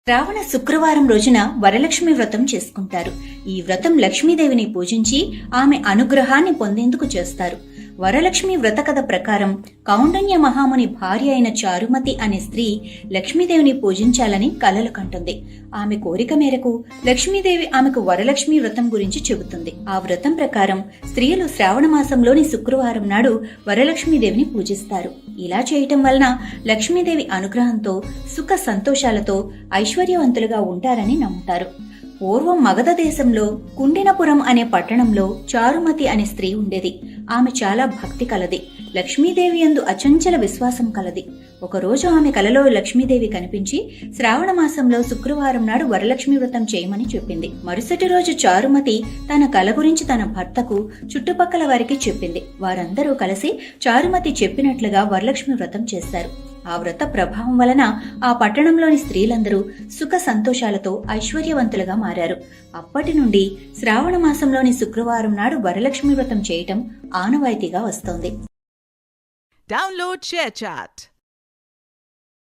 శ్రావణ శుక్రవారం రోజున వరలక్ష్మి వ్రతం చేసుకుంటారు. ఈ వ్రతం లక్ష్మీదేవిని పూజించి ఆమె అనుగ్రహాన్ని పొందేందుకు చేస్తారు. వరలక్ష్మి వ్రత కథ ప్రకారం కౌండన్య మహాముని భార్య అయిన చారుమతి అనే స్త్రీ లక్ష్మీదేవిని పూజించాలని కలలు కంటుంది. ఆమె కోరిక మేరకు లక్ష్మీదేవి ఆమెకు వరలక్ష్మి వ్రతం గురించి చెబుతుంది. ఆ వ్రతం ప్రకారం స్త్రీలు శ్రావణ మాసంలోని శుక్రవారం నాడు వరలక్ష్మీదేవిని పూజిస్తారు. ఇలా చేయటం వలన లక్ష్మీదేవి అనుగ్రహంతో సుఖ సంతోషాలతో ఐశ్వర్యవంతులుగా ఉంటారని నమ్ముతారు. పూర్వం మగధ దేశంలో కుండినపురం అనే పట్టణంలో చారుమతి అనే స్త్రీ ఉండేది. ఆమె చాలా భక్తి కలది. లక్ష్మీదేవి యందు అచంచల విశ్వాసం కలది. ఒకరోజు ఆమె కలలో లక్ష్మీదేవి కనిపించి శ్రావణ మాసంలో శుక్రవారం నాడు వరలక్ష్మి వ్రతం చేయమని చెప్పింది. మరుసటి రోజు చారుమతి తన కల గురించి తన భర్తకు, చుట్టుపక్కల వారికి చెప్పింది. వారందరూ కలిసి చారుమతి చెప్పినట్లుగా వరలక్ష్మి వ్రతం చేశారు. ఆ వ్రత ప్రభావం వలన ఆ పట్టణంలోని స్త్రీలందరూ సుఖ సంతోషాలతో ఐశ్వర్యవంతులుగా మారారు. అప్పటి నుండి శ్రావణ మాసంలోని శుక్రవారం నాడు వరలక్ష్మి వ్రతం చేయటం ఆనవాయితీగా వస్తోంది. Download share chat.